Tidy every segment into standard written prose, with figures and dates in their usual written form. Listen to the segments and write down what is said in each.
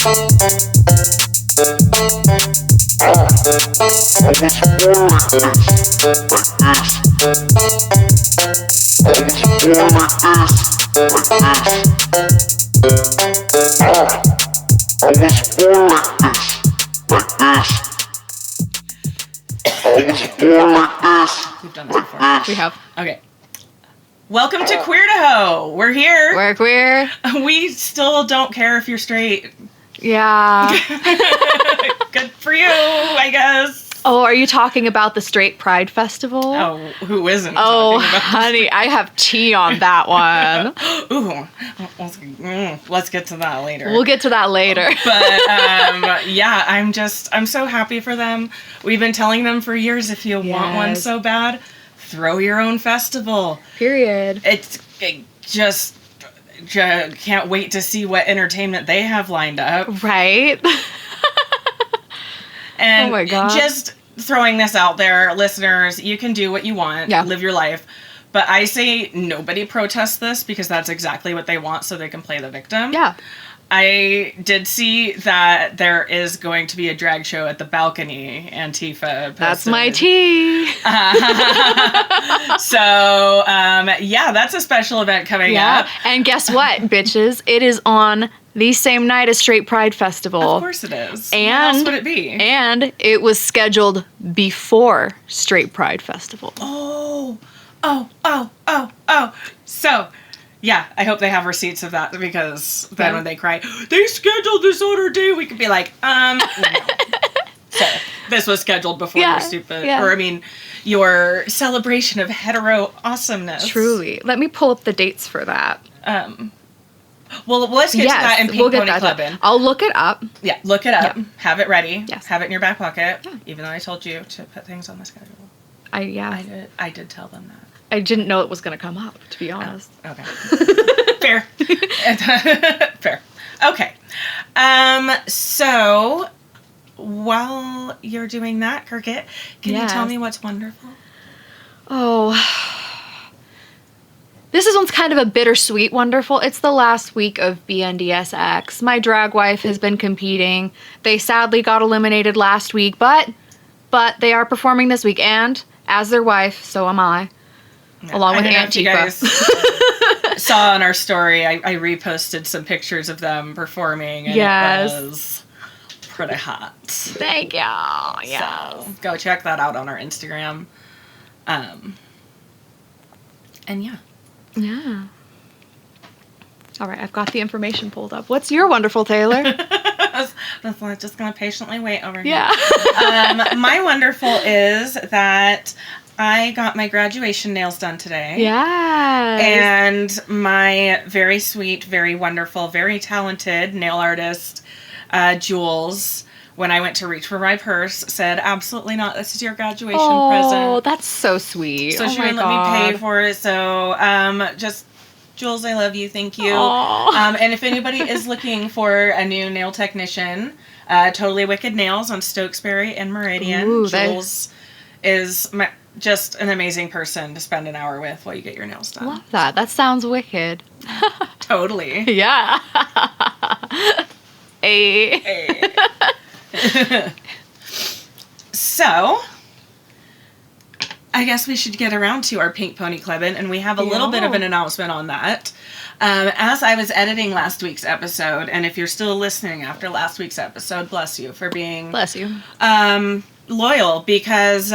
We've done this before. We have. Okay. Welcome to Queerdaho. We're here. We're queer. We still don't care if you're straight. Yeah. Good for you, I guess. Oh, are you talking about the Straight Pride Festival? Oh, who isn't? Oh, talking about honey, I have tea on that one. Ooh, let's get to that later. We'll get to that later. But yeah, I'm so happy for them. We've been telling them for years, if you want one so bad, throw your own festival. Period. It just can't wait to see what entertainment they have lined up. Right? And oh my God. Just throwing this out there, listeners, you can do what you want, live your life. But I say nobody protest this because that's exactly what they want so they can play the victim. Yeah. I did see that there is going to be a drag show at the balcony, Antifa posted. That's my tea. So, yeah, that's a special event coming up. And guess what, bitches? It is on the same night as Straight Pride Festival. Of course it is. And, what else would it be? And it was scheduled before Straight Pride Festival. Oh. So, yeah, I hope they have receipts of that because then when they cry, they scheduled this on our day, we could be like, no. So, this was scheduled before your stupid, or I mean, your celebration of hetero awesomeness. Truly. Let me pull up the dates for that. Well, let's get to that in Pink Pony Clubbin'. I'll look it up. Yeah, look it up. Yeah. Have it ready. Yes. Have it in your back pocket. Yeah. Even though I told you to put things on the schedule. I did tell them that. I didn't know it was going to come up, to be honest. Oh, okay. Fair. Fair. Okay. So, while you're doing that, Cricket, can you tell me what's wonderful? Oh. This one's kind of a bittersweet wonderful. It's the last week of BNDSX. My drag wife has been competing. They sadly got eliminated last week, but they are performing this week, and as their wife, so am I. Yeah, along with Antifa. You guys saw on our story, I reposted some pictures of them performing, and it was pretty hot. Thank you. Yeah. So go check that out on our Instagram. And yeah. Yeah. All right, I've got the information pulled up. What's your wonderful, Taylor? I'm just gonna patiently wait over here. Yeah. My wonderful is that I got my graduation nails done today. Yes. And my very sweet, very wonderful, very talented nail artist, Jules, when I went to reach for my purse, said, absolutely not, this is your graduation present. Oh, that's so sweet. So she wouldn't let me pay for it. So just, Jules, I love you. Thank you. And if anybody is looking for a new nail technician, Totally Wicked Nails on Stokesbury and Meridian. Ooh, Jules is just an amazing person to spend an hour with while you get your nails done. Love that. That sounds wicked. Totally. Yeah. Hey. So, I guess we should get around to our Pink Pony Clubbin', and we have a little bit of an announcement on that. As I was editing last week's episode, and if you're still listening after last week's episode, bless you for being... Bless you. Loyal, because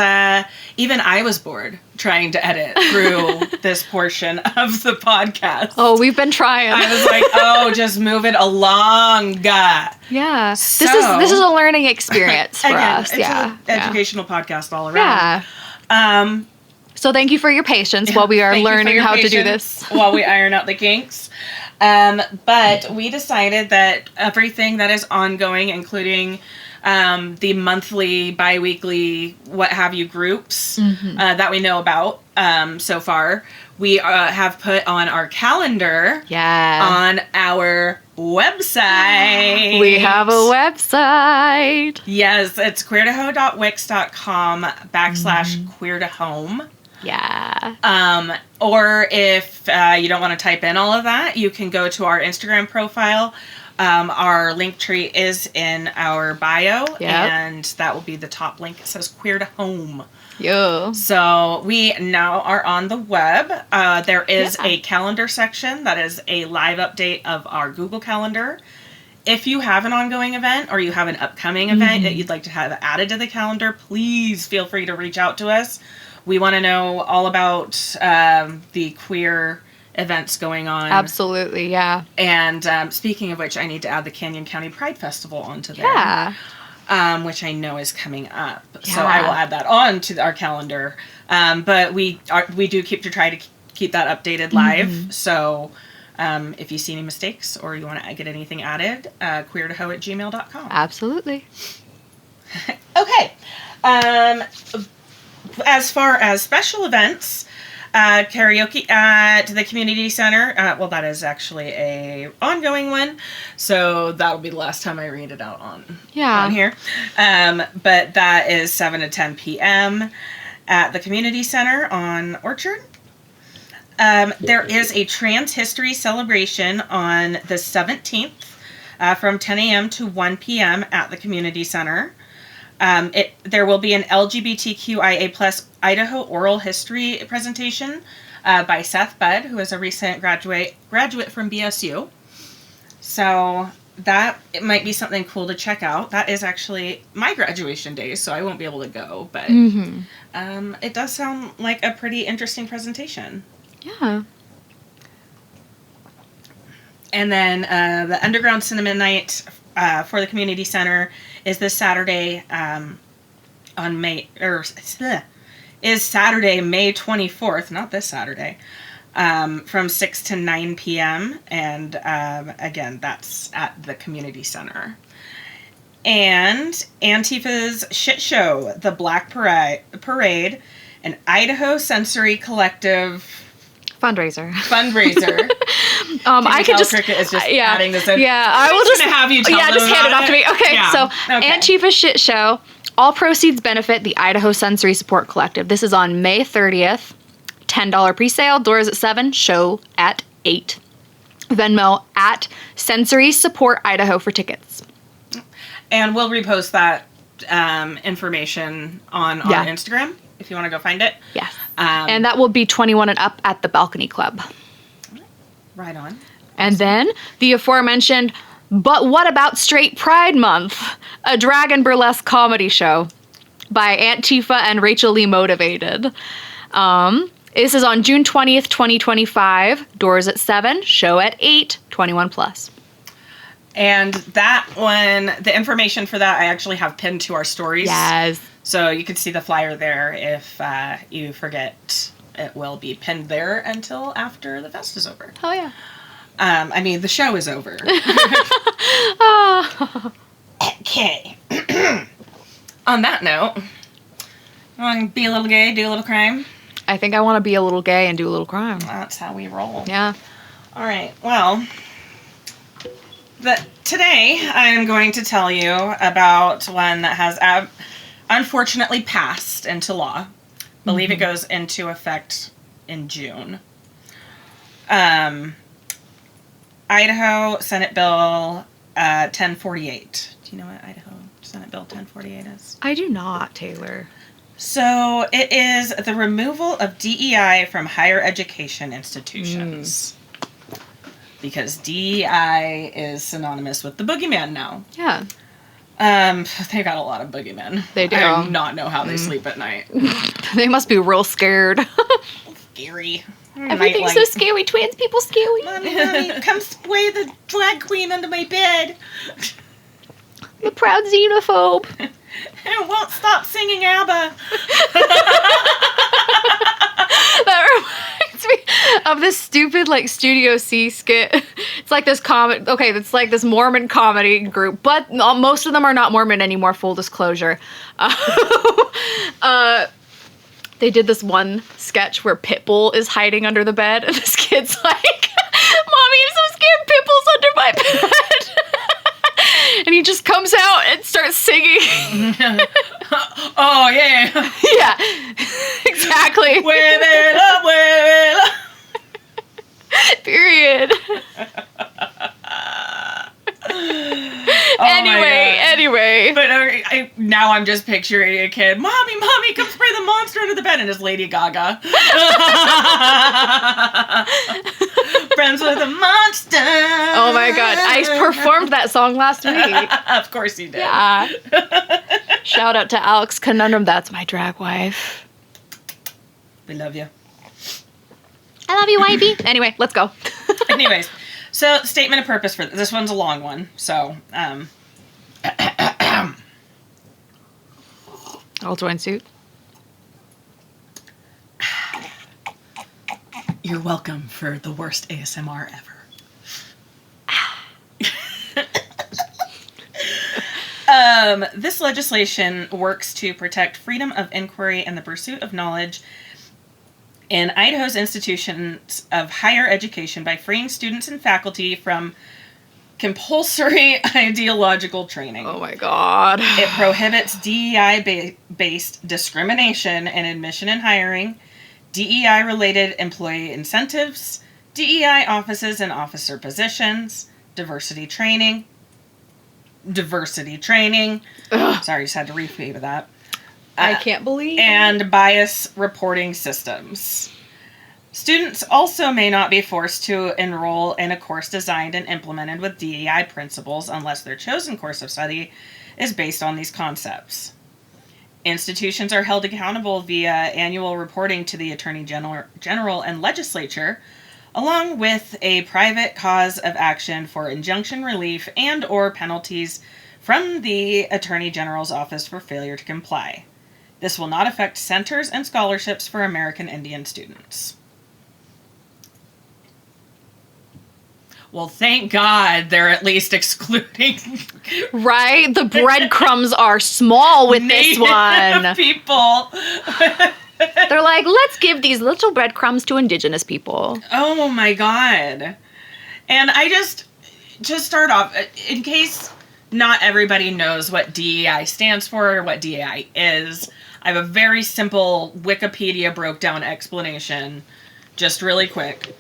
even I was bored trying to edit through this portion of the podcast. Oh, we've been trying. I was like, just move it along. Yeah. So, this is a learning experience for us. It's an educational podcast all around. Yeah. So thank you for your patience while we are learning how to do this. While we iron out the kinks. But we decided that everything that is ongoing, including the monthly, bi-weekly, what have you groups that we know about so far, we have put on our calendar on our website. We have a website. Yes, it's queerdaho.wix.com/queerdahome. Yeah. Or if you don't want to type in all of that, you can go to our Instagram profile, Our link tree is in our bio, Yep. and that will be the top link. It says Queer to Home. Yo. So we now are on the web. There is Yeah. a calendar section that is a live update of our Google Calendar. If you have an ongoing event or you have an upcoming event that you'd like to have added to the calendar, please feel free to reach out to us. We want to know all about the queer events going on. Absolutely, yeah. And speaking of which, I need to add the Canyon County Pride Festival onto there. Yeah. Which I know is coming up. Yeah. So I will add that on to our calendar. But we do try to keep that updated live. So if you see any mistakes or you want to get anything added, queerdaho@gmail.com. Absolutely. Okay. As far as special events, karaoke at the community center. Well, that is actually a ongoing one, so that'll be the last time I read it out on here. But that is 7 to 10 p.m. at the community center on Orchard. There is a trans history celebration on the 17th from 10 a.m. to 1 p.m. at the community center. There will be an LGBTQIA+ Idaho oral history presentation by Seth Budd, who is a recent graduate from BSU. So it might be something cool to check out. That is actually my graduation day, so I won't be able to go, but it does sound like a pretty interesting presentation. Yeah. And then the Underground Cinnamon Night for the community center is this Saturday is Saturday, May 24th, not this Saturday, from 6 to 9 p.m. And again, that's at the community center. And Antifa's Shit Show, the Black Parade, an Idaho Sensory Collective fundraiser. I could just Cricket is just adding this in. Yeah, I will just have you tell them just hand it off to me. Okay, so Antifa Shit Show. All proceeds benefit the Idaho Sensory Support Collective. This is on May 30th. $10 pre-sale. Doors at 7. Show at 8. Venmo at Sensory Support Idaho for tickets. And we'll repost that information on our Instagram if you want to go find it. Yes. And that will be 21 and up at the Balcony Club. Right on. And then the aforementioned But What About Straight Pride Month? A drag and burlesque comedy show by Antifa and Rachel Lee Motivated. This is on June 20th, 2025. Doors at 7, show at 8, 21 plus. And that one, the information for that I actually have pinned to our stories. Yes. So you can see the flyer there if you forget. It will be pinned there until after the fest is over. Oh, yeah. I mean, the show is over. Okay. On that note, you want to be a little gay, do a little crime? I think I want to be a little gay and do a little crime. That's how we roll. Yeah. All right. Well, today I'm going to tell you about one that has unfortunately passed into law. I believe it goes into effect in June. Idaho Senate Bill 1048. Do you know what Idaho Senate Bill 1048 is? I do not, Taylor. So it is the removal of DEI from higher education institutions. Because DEI is synonymous with the boogeyman now. Yeah. They got a lot of boogeymen. They do. I do not know how they sleep at night. They must be real scared. Scary. Everything's so scary. Trans people scary. Mommy, come sway the drag queen under my bed. I'm a proud xenophobe. I won't stop singing ABBA. That reminds me of this stupid, like, Studio C skit. It's like this it's like this Mormon comedy group, but most of them are not Mormon anymore, full disclosure. They did this one sketch where Pitbull is hiding under the bed, and this kid's like, Mommy, I'm so scared Pitbull's under my bed. And he just comes out and starts singing. Oh, yeah. Yeah, exactly. Wave it up, wave it up. Period. now I'm just picturing a kid, Mommy, come spray the monster under the bed, and it's Lady Gaga. Friends with a monster. Oh my God. I performed that song last week. Of course you did. Yeah. Shout out to Alex Conundrum. That's my drag wife. We love you. I love you, wifey. Anyway, let's go. Anyways, so statement of purpose for this one's a long one. So, I'll join suit. You're welcome for the worst ASMR ever. This legislation works to protect freedom of inquiry and the pursuit of knowledge in Idaho's institutions of higher education by freeing students and faculty from compulsory ideological training. Oh my God. It prohibits DEI-based discrimination in admission and hiring, DEI-related employee incentives, DEI offices and officer positions, diversity training. Ugh. Sorry, just had to repeat that. I can't believe. And bias reporting systems. Students also may not be forced to enroll in a course designed and implemented with DEI principles unless their chosen course of study is based on these concepts. Institutions are held accountable via annual reporting to the Attorney General and Legislature, along with a private cause of action for injunction relief and or penalties from the Attorney General's office for failure to comply. This will not affect centers and scholarships for American Indian students. Well, thank God they're at least excluding... Right? The breadcrumbs are small with this one. people. They're like, let's give these little breadcrumbs to Indigenous people. Oh my God. And I just start off, in case not everybody knows what DEI stands for or what DEI is, I have a very simple Wikipedia broke down explanation, just really quick.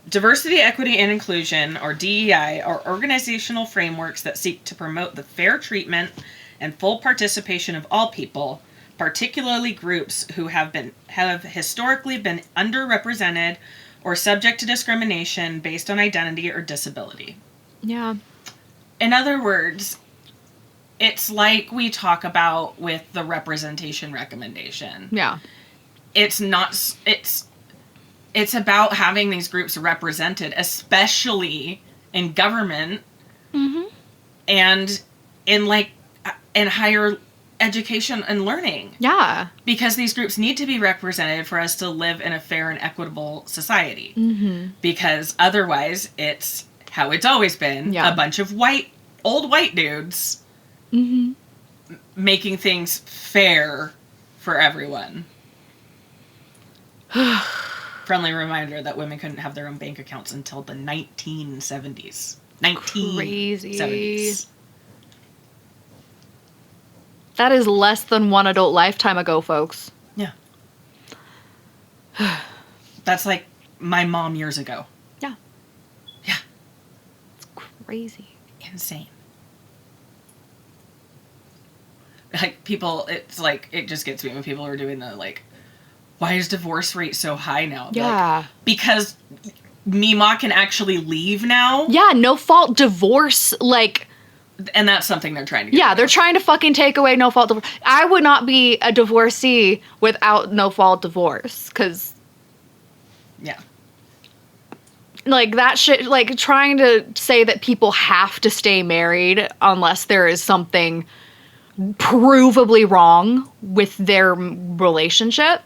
Diversity, equity, and inclusion, or DEI, are organizational frameworks that seek to promote the fair treatment and full participation of all people, particularly groups who have historically been underrepresented or subject to discrimination based on identity or disability. Yeah. In other words, it's like we talk about with the representation recommendation. Yeah. It's about having these groups represented, especially in government and in higher education and learning. Yeah. Because these groups need to be represented for us to live in a fair and equitable society. Mm-hmm. Because otherwise, it's how it's always been. Yeah. A bunch of old white dudes making things fair for everyone. Friendly reminder that women couldn't have their own bank accounts until the 1970s. 1970s. Crazy. That is less than one adult lifetime ago, folks. Yeah. That's like my mom years ago. Yeah. Yeah. It's crazy. Insane. Like, people, it's like, it just gets me when people are doing the, like, why is divorce rate so high now? Yeah. Like, because Mima can actually leave now. Yeah, no fault divorce, like... And that's something they're trying to get Yeah, rid they're of. trying to fucking take away no fault divorce. I would not be a divorcee without no fault divorce, because... Yeah. Like, that shit, like, trying to say that people have to stay married unless there is something provably wrong with their relationship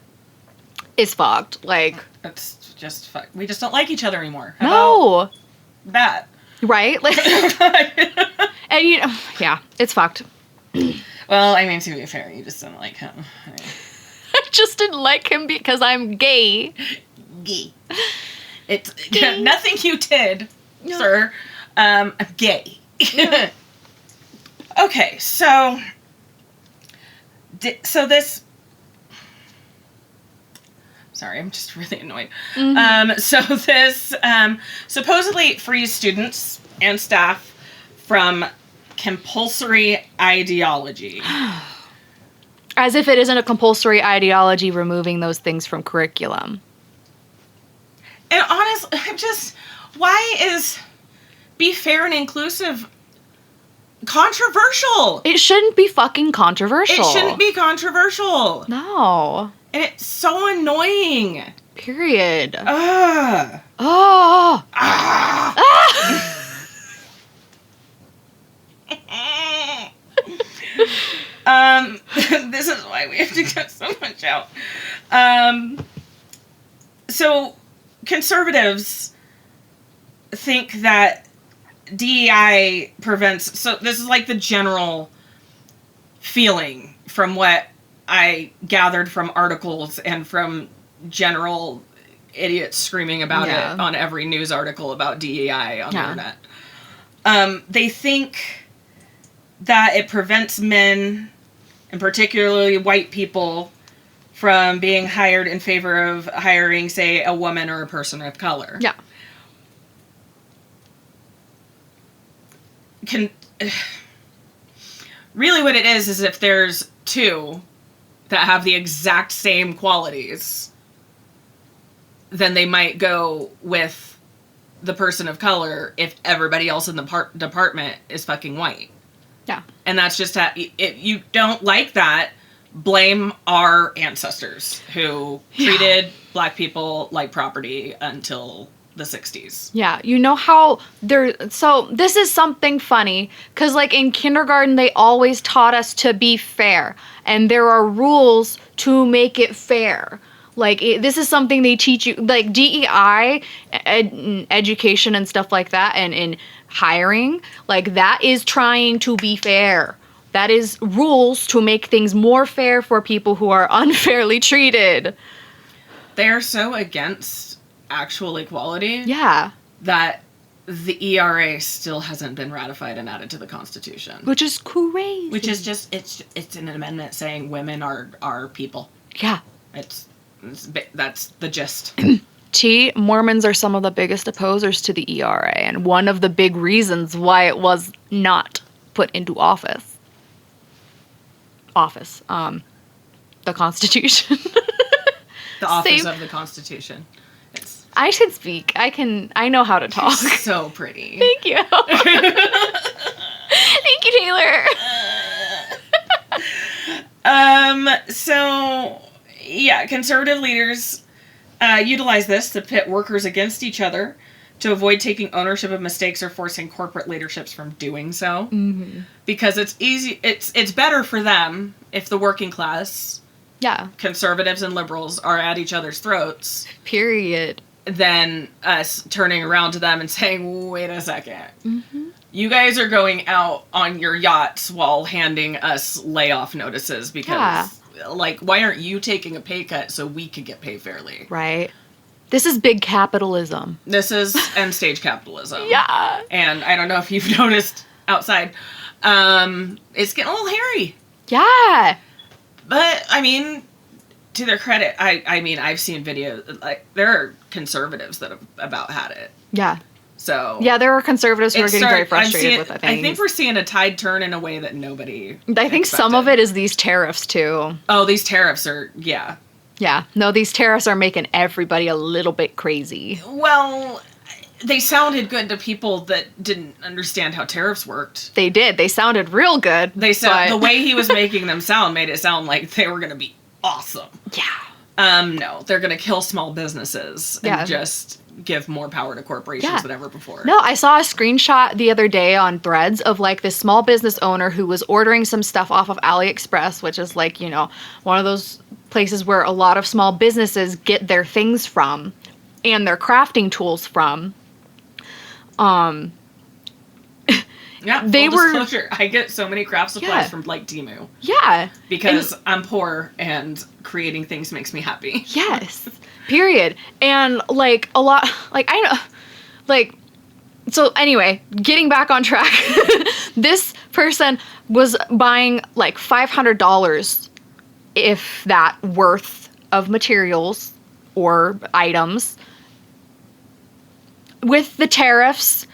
is fucked. Like, It's just fuck. We just don't like each other anymore. no. About that. Right? Like, and you know, yeah, it's fucked. Well, I mean, to be fair, you just don't like him. I I just didn't like him because I'm gay. Gay. It's nothing you did, sir. I'm gay. Yeah. Okay, so this. Sorry, I'm just really annoyed. So this supposedly frees students and staff from compulsory ideology. As if it isn't a compulsory ideology removing those things from curriculum. And honestly, why is be fair and inclusive controversial? It shouldn't be fucking controversial. It shouldn't be controversial. No. And it's so annoying. Period. Ugh. Oh. Ah. This is why we have to cut so much out. So conservatives think that DEI prevents, so this is like the general feeling from what I gathered from articles and from general idiots screaming about it on every news article about DEI on the internet. They think that it prevents men, and particularly white people, from being hired in favor of hiring, say, a woman or a person of color. Yeah. Really what it is if there's two that have the exact same qualities, then they might go with the person of color if everybody else in the department is fucking white. Yeah. And that's just that. If you don't like that, blame our ancestors who treated black people like property until the 60s. Yeah, you know how so this is something funny, because like in kindergarten, they always taught us to be fair, and there are rules to make it fair. Like, this is something they teach you, like DEI, education and stuff like that, and in hiring, like that is trying to be fair. That is rules to make things more fair for people who are unfairly treated. They are so against actual equality. Yeah. That the ERA still hasn't been ratified and added to the Constitution. Which is crazy. Which is just, it's an amendment saying women are people. Yeah. That's the gist. Mormons are some of the biggest opposers to the ERA, and one of the big reasons why it was not put into office. The Constitution. The office of the Constitution. I should speak. I know how to talk. You're so pretty. Thank you. Thank you, Taylor. So, yeah, conservative leaders utilize this to pit workers against each other to avoid taking ownership of mistakes or forcing corporate leaderships from doing so. Mm-hmm. Because it's easy, it's better for them if the working class, conservatives and liberals, are at each other's throats. Period. Than us turning around to them and saying, wait a second. Mm-hmm. You guys are going out on your yachts while handing us layoff notices because, like, why aren't you taking a pay cut so we could get paid fairly? Right. This is big capitalism. This is end stage capitalism. Yeah. And I don't know if you've noticed outside, it's getting a little hairy. Yeah. But, I mean, to their credit, I mean, I've seen videos, like, there are conservatives that have about had it. Yeah. So. Yeah, there are conservatives who are getting very frustrated with it. I think we're seeing a tide turn in a way that nobody I think some of it is these tariffs, too. Oh, these tariffs are, yeah. Yeah. No, these tariffs are making everybody a little bit crazy. Well, they sounded good to people that didn't understand how tariffs worked. They did. They sounded real good. The way he was making them sound made it sound like they were going to be awesome. Yeah. No, they're going to kill small businesses and just give more power to corporations than ever before. No, I saw a screenshot the other day on Threads of like this small business owner who was ordering some stuff off of AliExpress, which is like, you know, one of those places where a lot of small businesses get their things from and their crafting tools from. Yeah, they were disclosure. I get so many craft supplies from like Temu. Yeah. Because I'm poor and creating things makes me happy. Yes. Period. And like a lot, like I know, like, so anyway, getting back on track, this person was buying like $500, if that, worth of materials or items. With the tariffs,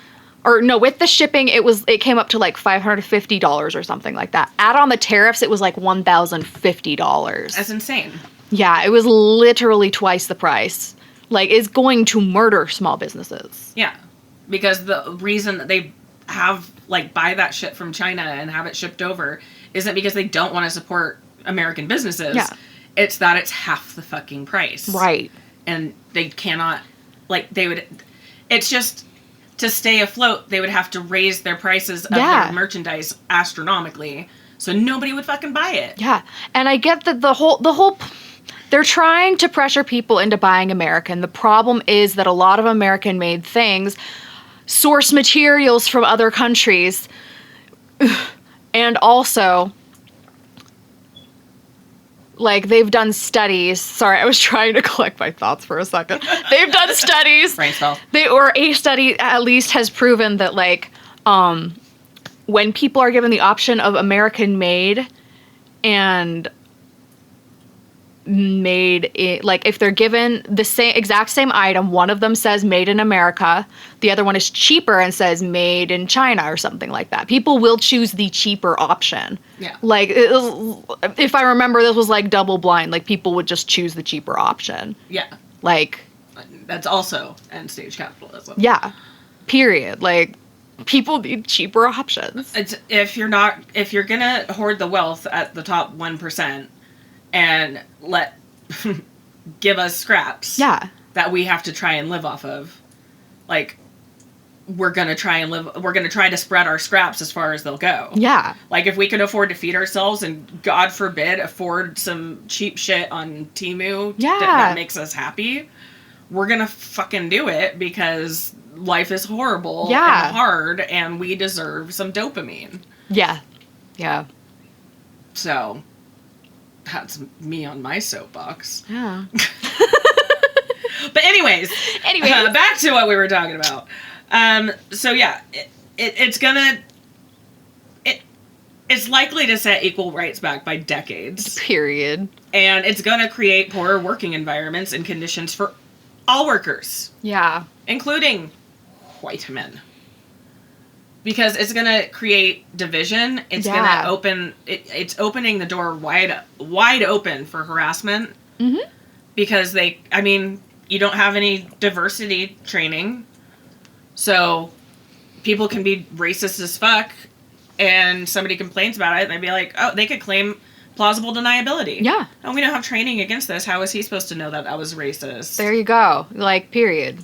or no, with the shipping, it came up to like $550 or something like that. Add on the tariffs, it was like $1,050. That's insane. Yeah, it was literally twice the price. Like, it's going to murder small businesses. Yeah, because the reason that they have, like, buy that shit from China and have it shipped over isn't because they don't want to support American businesses. Yeah. It's that it's half the fucking price. Right. And they cannot, like, it's just, to stay afloat, they would have to raise their prices of their merchandise astronomically, so nobody would fucking buy it. Yeah, and I get that the whole they're trying to pressure people into buying American. The problem is that a lot of American-made things source materials from other countries, and also, like, they've done studies. Sorry, I was trying to collect my thoughts for a second. They've done studies. A study at least has proven that, like, when people are given the option of American-made and made it, like, if they're given the exact same item, one of them says made in America, the other one is cheaper and says made in China or something like that. People will choose the cheaper option. Yeah. Like, if I remember, this was like double blind. Like, people would just choose the cheaper option. Yeah. Like, that's also end stage capitalism. Yeah. Period. Like, people need cheaper options. If you're gonna hoard the wealth at the top 1%, and give us scraps that we have to try and live off of, like, we're gonna try to spread our scraps as far as they'll go. Yeah. Like, if we can afford to feed ourselves and, God forbid, afford some cheap shit on Temu that makes us happy, we're gonna fucking do it, because life is horrible and hard, and we deserve some dopamine. Yeah. Yeah. So that's me on my soapbox. Yeah. But anyways, back to what we were talking about. So yeah, it's likely to set equal rights back by decades. Period. And it's gonna create poorer working environments and conditions for all workers. Yeah. Including white men. Because it's going to create division. It's going to open... It's opening the door wide open for harassment. Mm-hmm. Because you don't have any diversity training. So people can be racist as fuck, and somebody complains about it, and they'd be like, oh, they could claim plausible deniability. Yeah. Oh, we don't have training against this. How is he supposed to know that I was racist? There you go. Like, period.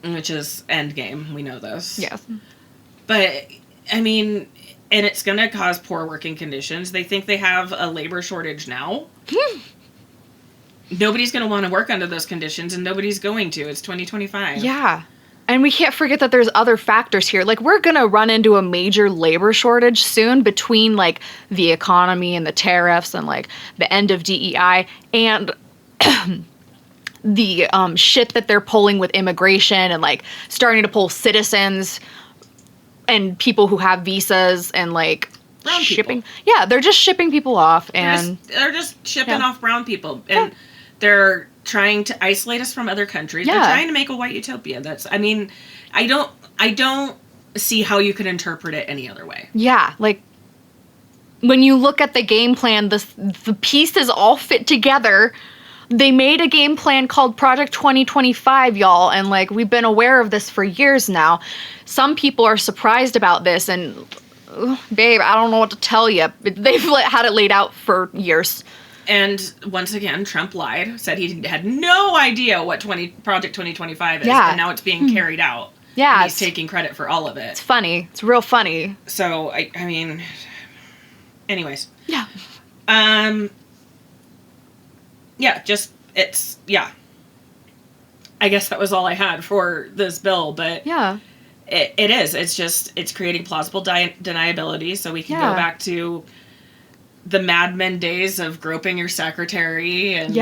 Which is endgame. We know this. Yes. But, and it's going to cause poor working conditions. They think they have a labor shortage now. Nobody's going to want to work under those conditions, and nobody's going to. It's 2025. Yeah. And we can't forget that there's other factors here. Like, we're going to run into a major labor shortage soon between, like, the economy and the tariffs and, like, the end of DEI and the shit that they're pulling with immigration and, like, starting to pull citizens and people who have visas and, like, brown shipping. People. Yeah, they're just shipping people off, and they're just shipping off brown people, and they're trying to isolate us from other countries. Yeah. They're trying to make a white utopia. I don't see how you could interpret it any other way. Yeah, like, when you look at the game plan, the pieces all fit together. They made a game plan called Project 2025, y'all, and, like, we've been aware of this for years now. Some people are surprised about this, and, babe, I don't know what to tell you. They've had it laid out for years. And once again, Trump lied, said he had no idea what Project 2025 is, yeah. and now it's being carried out. Yeah. And he's taking credit for all of it. It's funny. It's real funny. So, anyways. Yeah. I guess that was all I had for this bill, but yeah, it is. It's creating plausible deniability, so we can go back to the Mad Men days of groping your secretary and,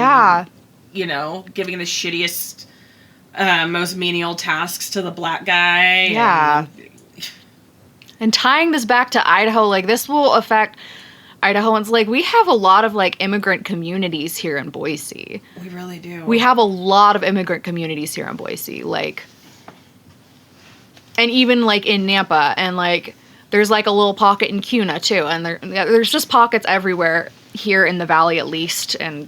giving the shittiest, most menial tasks to the black guy. Yeah. And tying this back to Idaho, like, this will affect Idahoans. Like, we have a lot of, like, immigrant communities here in Boise. We really do. We have a lot of immigrant communities here in Boise. Like, And even, like, in Nampa, and, like, there's, like, a little pocket in Cuna, too. And there's just pockets everywhere here in the valley, at least. And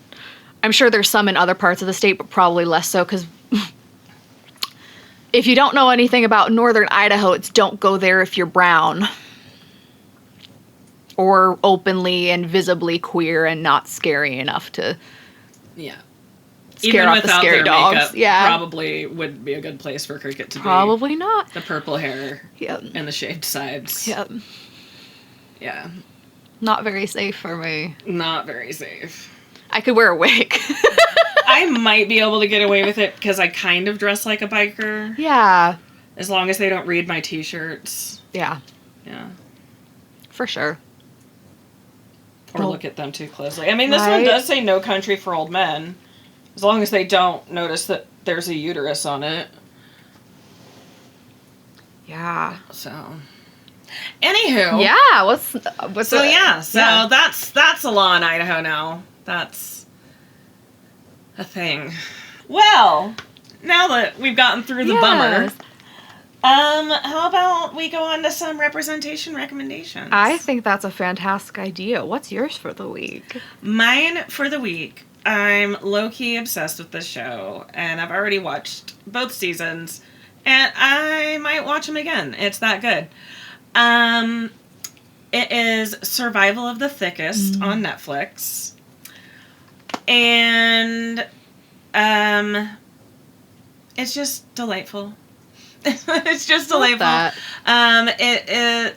I'm sure there's some in other parts of the state, but probably less so, because if you don't know anything about northern Idaho, it's don't go there if you're brown. Or openly and visibly queer and not scary enough to scare off the scary dogs. Makeup, yeah, probably would be a good place for Cricket to be. Probably not. The purple hair. Yep. And the shaved sides. Yep. Yeah. Not very safe for me. Not very safe. I could wear a wig. I might be able to get away with it because I kind of dress like a biker. Yeah. As long as they don't read my t-shirts. Yeah. Yeah. For sure. Or look at them too closely. I mean, this one does say no country for old men. As long as they don't notice that there's a uterus on it. Yeah. So. Anywho. Yeah. What's that's a law in Idaho now. That's a thing. Well, now that we've gotten through the bummer, how about we go on to some representation recommendations? I think that's a fantastic idea. What's yours for the week? Mine for the week, I'm low-key obsessed with this show, and I've already watched both seasons, and I might watch them again. It's that good. It is Survival of the Thickest on Netflix. And it's just delightful. It's just delightful. It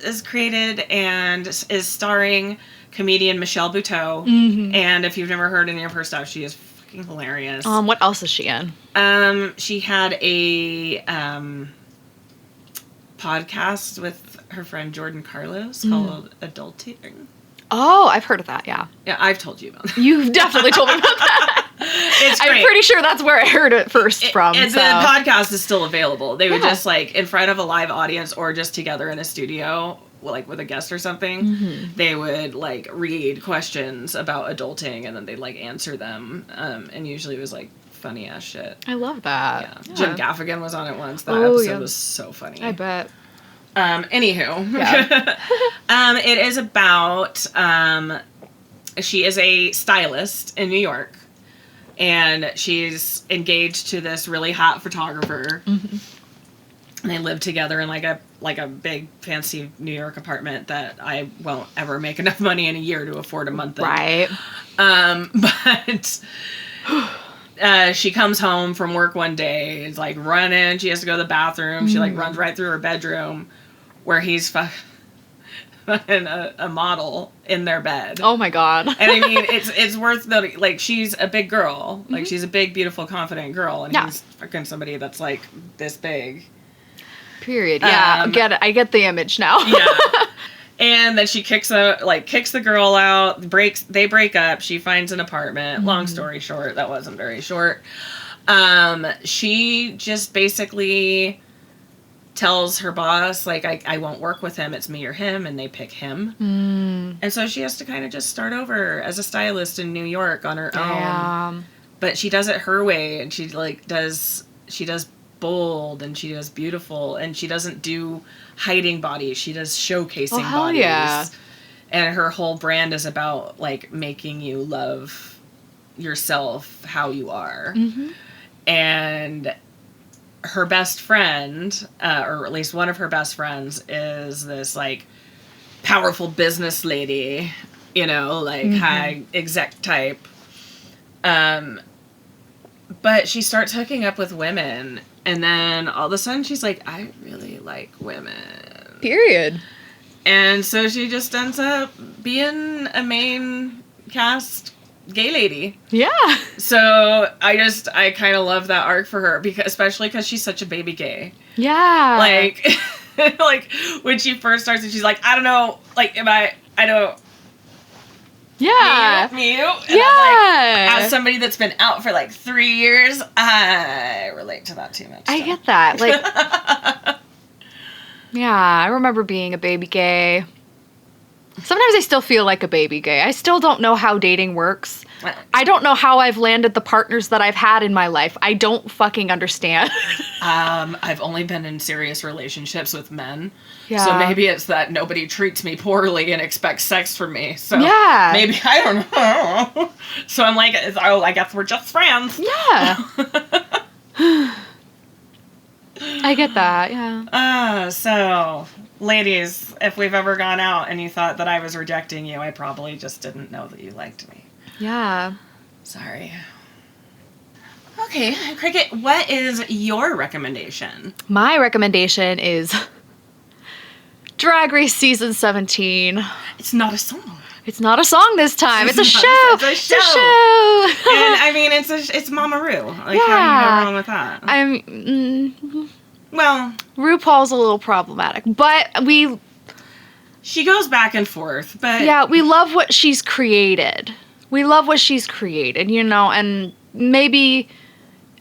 is created and is starring comedian Michelle Buteau. Mm-hmm. And if you've never heard any of her stuff, she is fucking hilarious. What else is she in? She had a podcast with her friend Jordan Carlos called Adulting. Oh, I've heard of that, yeah. Yeah, I've told you about that. You've definitely told me about that. It's great. I'm pretty sure that's where I heard it first from. The podcast is still available. They would just, like, in front of a live audience or just together in a studio, like, with a guest or something, they would, like, read questions about adulting, and then they'd, like, answer them. And usually it was, like, funny-ass shit. I love that. Yeah. Jim Gaffigan was on it once. That episode was so funny. I bet. Anywho. Yeah. It is about, she is a stylist in New York, and she's engaged to this really hot photographer. Mm-hmm. And they live together in like a big fancy New York apartment that I won't ever make enough money in a year to afford a month in. Right. But she comes home from work one day, is like running, she has to go to the bathroom, she like runs right through her bedroom where he's fucking a model in their bed. Oh my god. And I mean, it's worth noting, like, she's a big girl. Like, she's a big, beautiful, confident girl, and he's fucking somebody that's like this big. Period. Yeah, I get the image now. Yeah. And then she kicks the girl out, they break up, she finds an apartment. Long story short, that wasn't very short. She just basically tells her boss, like, I won't work with him, it's me or him, and they pick him. And so she has to kind of just start over as a stylist in New York on her own. But she does it her way, and she does bold, and she does beautiful, and she doesn't do hiding bodies, she does showcasing bodies. Yeah. And her whole brand is about, like, making you love yourself how you are. And her best friend, or at least one of her best friends, is this, like, powerful business lady, you know, like, high exec type. But she starts hooking up with women, and then all of a sudden she's like, I really like women. Period. And so she just ends up being a main cast gay lady. Yeah. So I kind of love that arc for her, especially because she's such a baby gay. Yeah. Like, like when she first starts and she's like, I don't know, like, I don't. Yeah. Me. And I'm like, as somebody that's been out for like 3 years, I relate to that too much. I get that. Like, yeah, I remember being a baby gay. Sometimes I still feel like a baby gay. I still don't know how dating works. I don't know how I've landed the partners that I've had in my life. I don't fucking understand. I've only been in serious relationships with men. Yeah. So maybe it's that nobody treats me poorly and expects sex from me. So yeah. maybe, I don't know. So I'm like, oh, I guess we're just friends. Yeah. I get that, yeah. So, ladies, if we've ever gone out and you thought that I was rejecting you, I probably just didn't know that you liked me. Yeah. Sorry. Okay, Cricket, what is your recommendation? My recommendation is Drag Race Season 17. It's not a song. It's not a song this time. It's a show. It's a show. And I mean, it's Mama Ru. Like, how do you go wrong with that? Well, RuPaul's a little problematic, but she goes back and forth, but yeah, we love what she's created. And maybe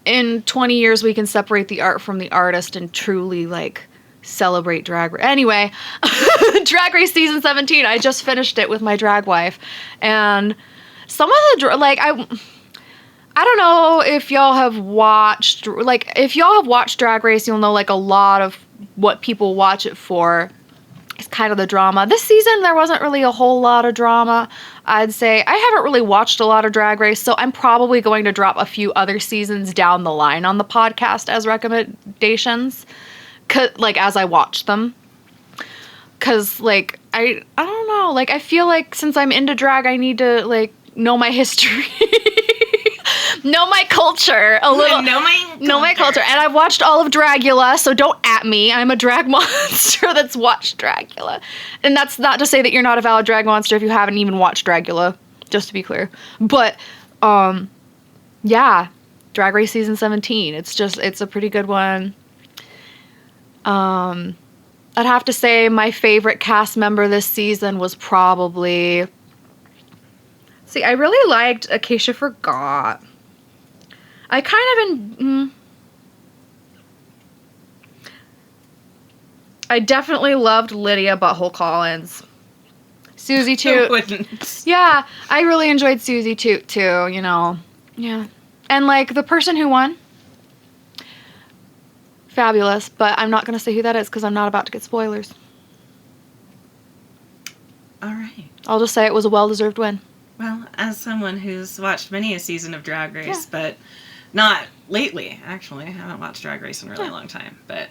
in 20 years we can separate the art from the artist and truly, like, celebrate Drag Race. Anyway, Drag Race Season 17, I just finished it with my drag wife, and some of the, I don't know if y'all have watched, if y'all have watched Drag Race, you'll know, like, a lot of what people watch it for is kind of the drama. This season, there wasn't really a whole lot of drama, I'd say. I haven't really watched a lot of Drag Race, so I'm probably going to drop a few other seasons down the line on the podcast as recommendations, as I watch them. Because, like, I don't know, like, I feel like since I'm into drag, I need to, like, know my history. Know my culture a little. Know my culture. And I've watched all of Dragula, so don't at me. I'm a drag monster that's watched Dragula. And that's not to say that you're not a valid drag monster if you haven't even watched Dragula, just to be clear. But, yeah, Drag Race Season 17. It's a pretty good one. I'd have to say my favorite cast member this season was probably... See, I really liked Acacia Forgot. I I definitely loved Lydia Butthole Collins. Susie Toot. Who wouldn't? Yeah, I really enjoyed Susie Toot too, you know. Yeah. And, like, the person who won, fabulous, but I'm not going to say who that is because I'm not about to get spoilers. All right. I'll just say it was a well-deserved win. Well, as someone who's watched many a season of Drag Race, but not lately, actually. I haven't watched Drag Race in a really long time. But,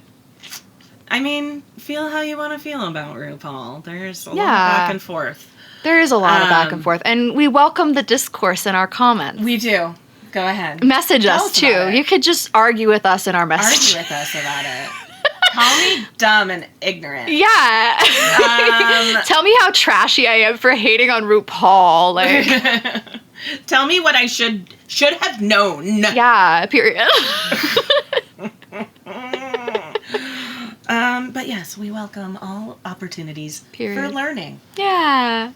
I mean, feel how you want to feel about RuPaul. There's a lot of back and forth. There is a lot of back and forth. And we welcome the discourse in our comments. We do. Go ahead. Message us, too. You could just argue with us in our message. Argue with us about it. Call me dumb and ignorant. Yeah. Tell me how trashy I am for hating on RuPaul. Like, tell me what I should have known. Yeah, period. But yes, we welcome all opportunities period. For learning. Yeah.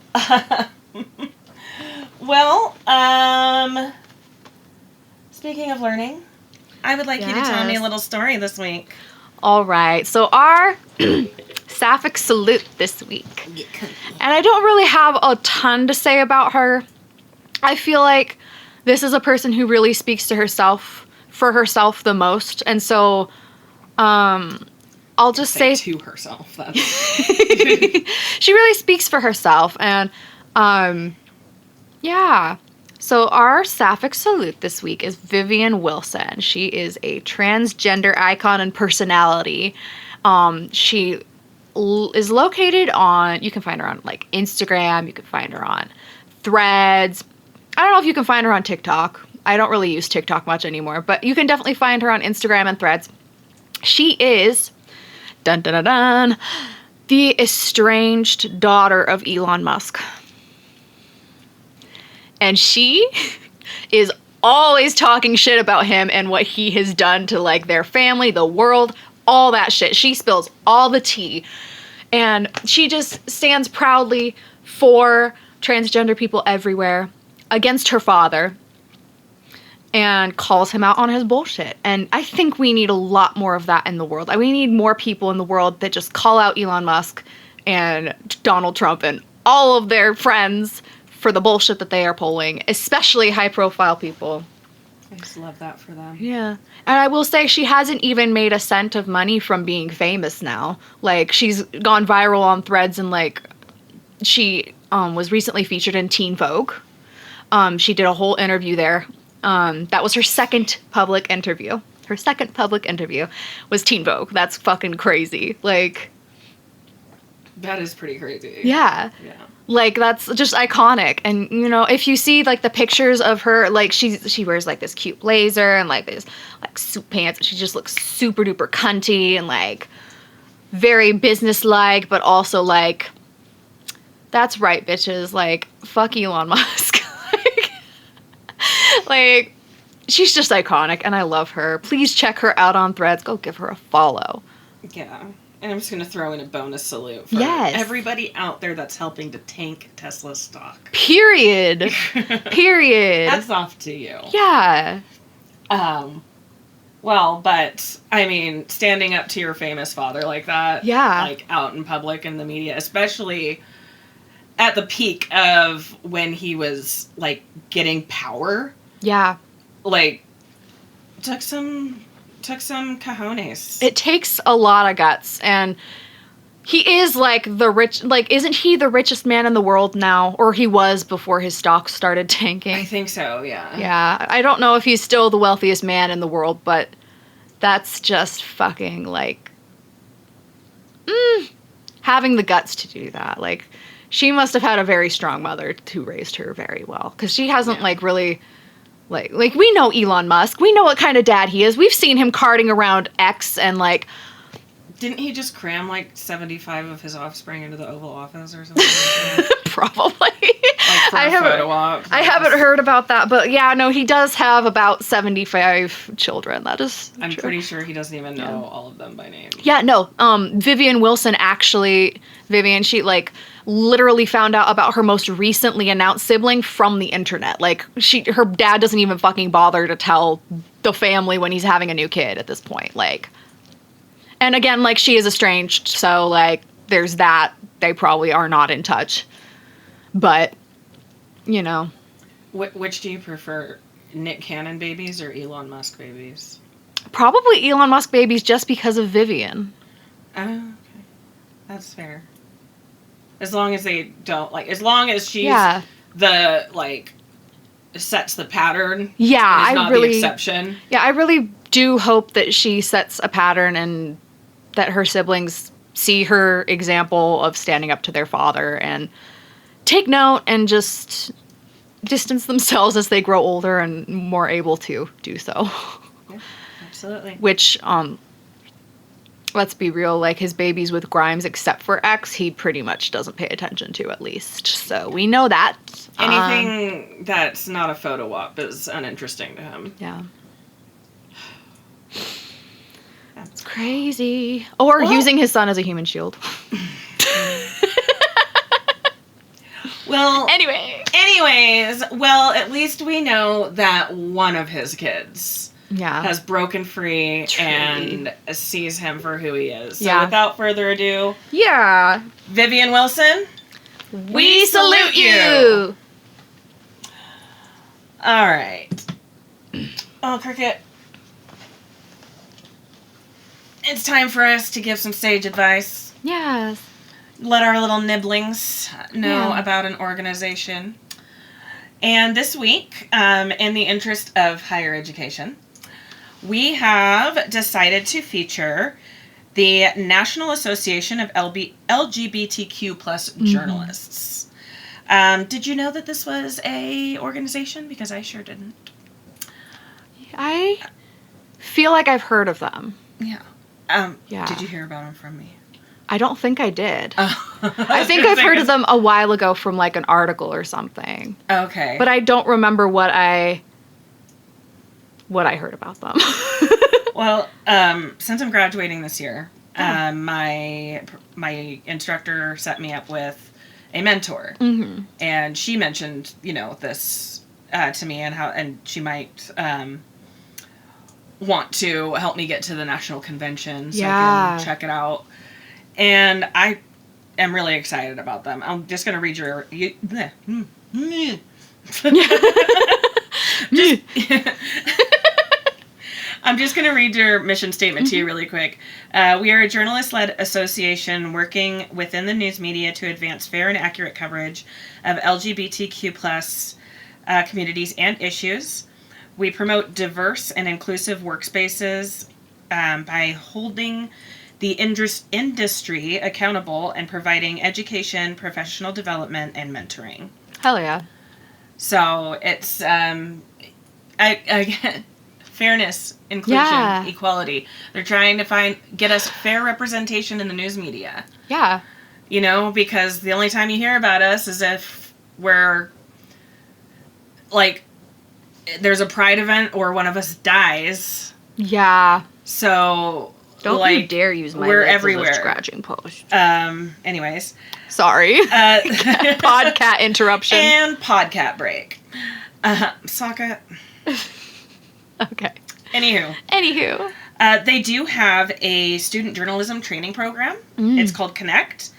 Well, speaking of learning, I would like you to tell me a little story this week. All right. So our Sapphic salute this week. And I don't really have a ton to say about her. I feel like this is a person who really speaks to herself, for herself the most. And so I'll just say to herself. She really speaks for herself. And yeah. So our Sapphic salute this week is Vivian Wilson. She is a transgender icon and personality. She is located on, you can find her on, like, Instagram. You can find her on Threads. I don't know if you can find her on TikTok. I don't really use TikTok much anymore, but you can definitely find her on Instagram and Threads. She is, dun dun dun dun, the estranged daughter of Elon Musk. And she is always talking shit about him and what he has done to, like, their family, the world, all that shit. She spills all the tea. And she just stands proudly for transgender people everywhere against her father and calls him out on his bullshit. And I think we need a lot more of that in the world. We need more people in the world that just call out Elon Musk and Donald Trump and all of their friends for the bullshit that they are pulling, especially high-profile people. I just love that for them. Yeah. And I will say she hasn't even made a cent of money from being famous now. Like, she's gone viral on Threads, and, like, she was recently featured in Teen Vogue. She did a whole interview there. That was her second public interview. Her second public interview was Teen Vogue. That's fucking crazy. Like... That is pretty crazy. Yeah. Yeah. Like, that's just iconic. And, you know, if you see, like, the pictures of her, like, she wears, like, this cute blazer and, like, this, like, suit pants. She just looks super duper cunty and, like, very business-like, but also, like, that's right, bitches. Like, fuck Elon Musk. like, she's just iconic, and I love her. Please check her out on Threads. Go give her a follow. Yeah. And I'm just going to throw in a bonus salute for everybody out there that's helping to tank Tesla stock. Period. Period. That's off to you. Yeah. Well, but, I mean, standing up to your famous father like that. Yeah. Like, out in public in the media, especially at the peak of when he was, like, getting power. Yeah. Like, took some cojones. It takes a lot of guts, and he is, like, isn't he the richest man in the world now? Or he was before his stocks started tanking? I think so, yeah. Yeah, I don't know if he's still the wealthiest man in the world, but that's just fucking, like, having the guts to do that. Like, she must have had a very strong mother who raised her very well, because she hasn't, like, really... Like we know Elon Musk. We know what kind of dad he is. We've seen him carting around X and, like... Didn't he just cram, like, 75 of his offspring into the Oval Office or something like that? Probably. Like, for a photo op. I haven't heard about that, but yeah, no, he does have about 75 children. That is I'm true. pretty sure he doesn't even know all of them by name. Yeah, no. Vivian Wilson she, like, literally found out about her most recently announced sibling from the internet. Like, her dad doesn't even fucking bother to tell the family when he's having a new kid at this point. Like, and again, like, she is estranged, so, like, there's that. They probably are not in touch. But, you know. Which do you prefer, Nick Cannon babies or Elon Musk babies? Probably Elon Musk babies just because of Vivian. Oh, okay. That's fair. As long as they don't, like, as long as she's the, like, sets the pattern. Yeah, and is not the exception. Yeah, I really do hope that she sets a pattern and that her siblings see her example of standing up to their father and take note and just distance themselves as they grow older and more able to do so. Yeah, absolutely. Which, let's be real, like, his babies with Grimes, except for X, he pretty much doesn't pay attention to, at least. So we know that. Anything that's not a photo op is uninteresting to him. Yeah. That's crazy. Or using his son as a human shield. Well, anyways, well, at least we know that one of his kids has broken free and sees him for who he is. So without further ado, Vivian Wilson, we salute you. All right. Oh, Cricket. It's time for us to give some sage advice. Yes. Let our little nibblings know about an organization. And this week, in the interest of higher education, we have decided to feature the National Association of LGBTQ plus journalists. Did you know that this was a organization? Because I sure didn't. I feel like I've heard of them. Yeah. Did you hear about them from me? I don't think I did. I think I've heard of them a while ago from, like, an article or something. Okay. But I don't remember what I heard about them. Well, since I'm graduating this year, my instructor set me up with a mentor. Mm-hmm. And she mentioned, this to me and she might want to help me get to the national convention so I can check it out. And I am really excited about them. I'm just going to read your... I'm just going to read your mission statement to you really quick. We are a journalist-led association working within the news media to advance fair and accurate coverage of LGBTQ+ communities and issues. We promote diverse and inclusive workspaces by holding the industry accountable and providing education, professional development, and mentoring. Hell yeah. So it's fairness, inclusion, equality. They're trying to get us fair representation in the news media. Yeah. You know, because the only time you hear about us is if we're like there's a pride event or one of us dies. Yeah. So don't you dare use my we're legs everywhere. As a scratching post. Anyways. Sorry. Podcat interruption. And podcat break. Sokka. Okay. Anywho. They do have a student journalism training program. It's called Connect.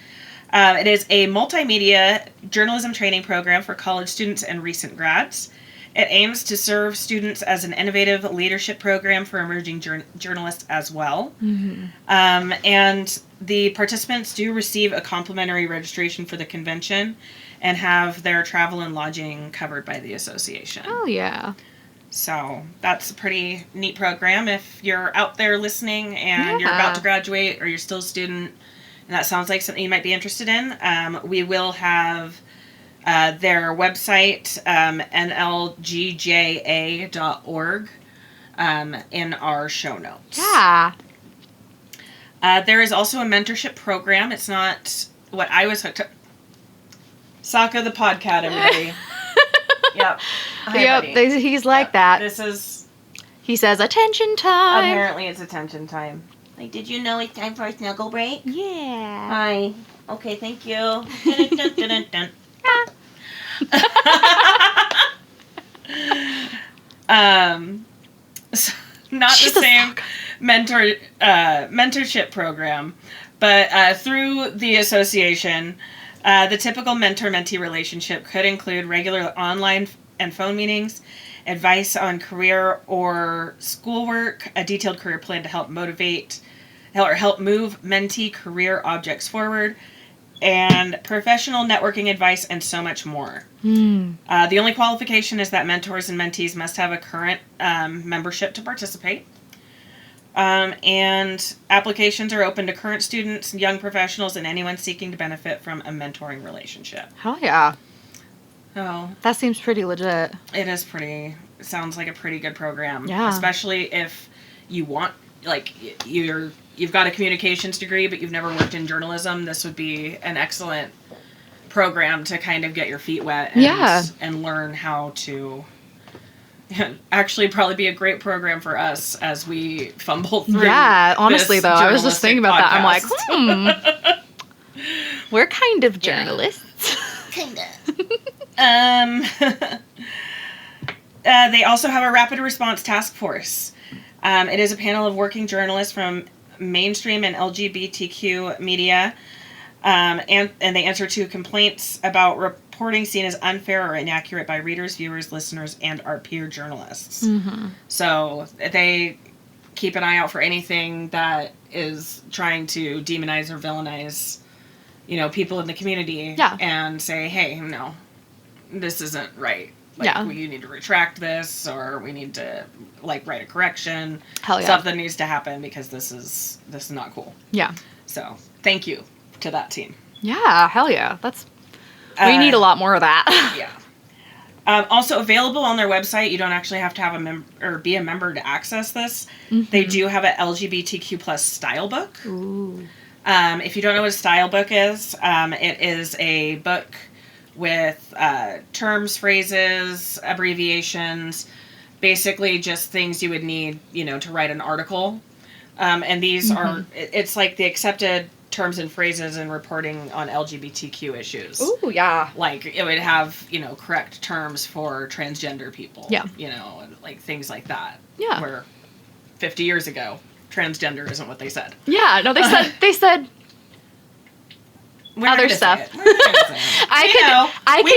It is a multimedia journalism training program for college students and recent grads. It aims to serve students as an innovative leadership program for emerging journalists as well. Mm-hmm. And the participants do receive a complimentary registration for the convention and have their travel and lodging covered by the association. Oh, yeah. So that's a pretty neat program. If you're out there listening and you're about to graduate or you're still a student and that sounds like something you might be interested in, we will have their website, nlgjA.org, in our show notes. Yeah. There is also a mentorship program. It's not what I was hooked up. Sokka the podcat, everybody. Yep. Hi, buddy. He's like that. This is... He says, attention time. Apparently it's attention time. Like, did you know it's time for a snuggle break? Yeah. Hi. Okay, thank you. Dun, dun, dun, dun, dun. So not the same mentorship program, but through the association, the typical mentor-mentee relationship could include regular online and phone meetings, advice on career or schoolwork, a detailed career plan to help move mentee career objects forward, and professional networking advice, and so much more. The only qualification is that mentors and mentees must have a current membership to participate. And applications are open to current students, young professionals, and anyone seeking to benefit from a mentoring relationship. Hell yeah. Oh, that seems pretty legit. It sounds like a pretty good program. Yeah. Especially if you want, like, you've got a communications degree, but you've never worked in journalism. This would be an excellent program to kind of get your feet wet and learn how to... Actually, probably be a great program for us as we fumble through. Yeah, honestly, though, I was just thinking about that. I'm like, we're kind of journalists. Kinda. They also have a rapid response task force. It is a panel of working journalists from mainstream and LGBTQ media, and they answer to complaints about reporting seen as unfair or inaccurate by readers, viewers, listeners, and our peer journalists. Mm-hmm. So they keep an eye out for anything that is trying to demonize or villainize, people in the community, and say, hey, no, this isn't right. You need to retract this, or we need to, write a correction. Hell yeah. Something needs to happen because this is not cool. Yeah. So, thank you to that team. Yeah, hell yeah. We need a lot more of that. Yeah. Also available on their website, you don't actually have to have be a member to access this. Mm-hmm. They do have an LGBTQ+ style book. Ooh. If you don't know what a style book is, it is a book with terms, phrases, abbreviations, basically just things you would need, to write an article. And these are, it's like the accepted terms and phrases in reporting on LGBTQ issues. Ooh, yeah. It would have, correct terms for transgender people. Yeah. Things like that. Yeah. Where 50 years ago, transgender isn't what they said. Yeah, no, they said other stuff. We've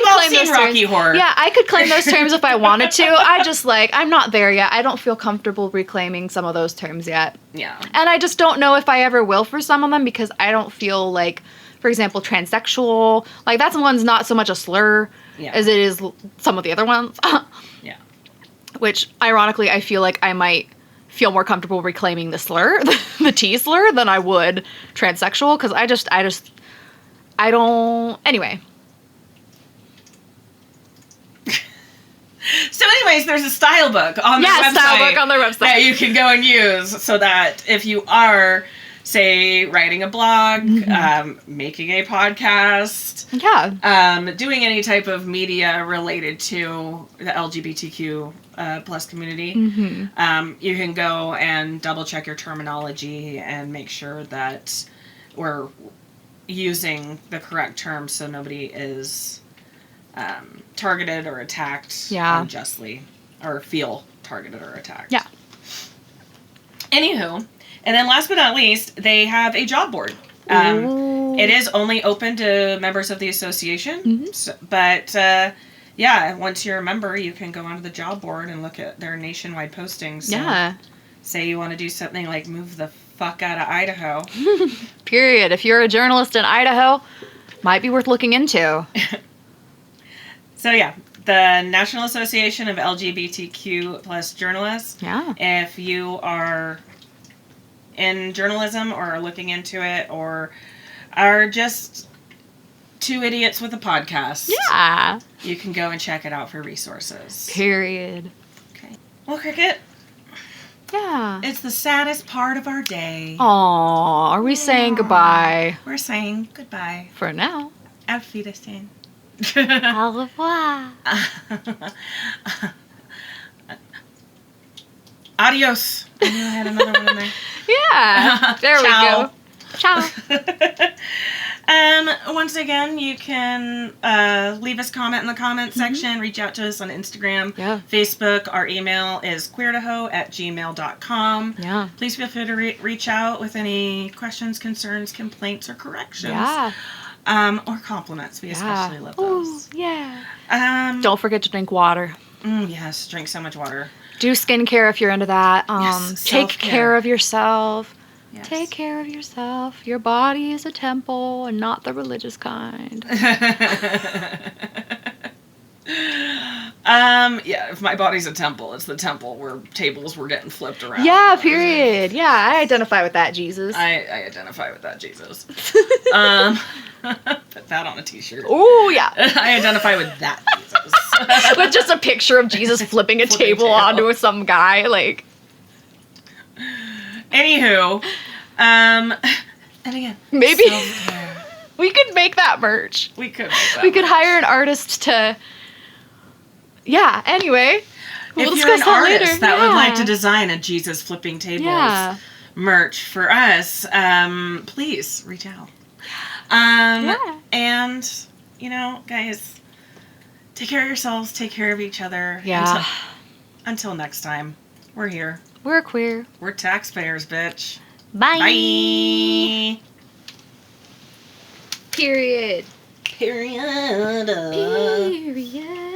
all seen Rocky Horror. Yeah, I could claim those terms if I wanted to. I just I'm not there yet. I don't feel comfortable reclaiming some of those terms yet. Yeah. And I just don't know if I ever will for some of them because I don't feel like, for example, transsexual, like that one's not so much a slur as it is some of the other ones. Yeah. Which, ironically, I feel like I might feel more comfortable reclaiming the slur, the T slur, than I would transsexual, because I don't, anyway. So anyways, there's a style book on their website. Yeah, style book on their website. That you can go and use so that if you are, say, writing a blog, making a podcast, doing any type of media related to the LGBTQ plus community, you can go and double check your terminology and make sure that we're using the correct terms so nobody is targeted or attacked unjustly, or feel targeted or attacked. Yeah. Anywho, and then last but not least, they have a job board. It is only open to members of the association, but once you're a member, you can go onto the job board and look at their nationwide postings. So say you want to do something like move the fuck out of Idaho. Period. If you're a journalist in Idaho, might be worth looking into. So the National Association of LGBTQ plus journalists. Yeah. If you are in journalism or are looking into it or are just two idiots with a podcast. Yeah. You can go and check it out for resources. Period. Okay. Well, Cricket. Yeah. It's the saddest part of our day. Aw, are we saying goodbye? We're saying goodbye. For now. Auf Wiedersehen. Au revoir. Adios. I knew I had another one in there. Yeah. There we go. Ciao. Once again, you can leave us a comment in the comment section. Reach out to us on Instagram, Facebook. Our email is queerdaho@gmail.com. Yeah. Please feel free to reach out with any questions, concerns, complaints, or corrections. Yeah. Or compliments. We especially love those. Ooh, yeah. Don't forget to drink water. Yes, drink so much water. Do skincare if you're into that. Take care of yourself. Yes. Take care of yourself. Your body is a temple and not the religious kind. If my body's a temple, it's the temple where tables were getting flipped around. Yeah, period. Yeah, I identify with that, Jesus. I identify with that, Jesus. Put that on a t-shirt. Oh, yeah. I identify with that, Jesus. With just a picture of Jesus flipping a table onto some guy, like... Anywho, and again, maybe self-care. We could make that merch. We could hire an artist to... Yeah, anyway. We'll if discuss you're an that artist later. that would like to design a Jesus flipping tables merch for us, please reach out. And, guys, take care of yourselves, take care of each other. Yeah. Until next time, we're here. We're queer. We're taxpayers, bitch. Bye. Bye. Period. Period. Period.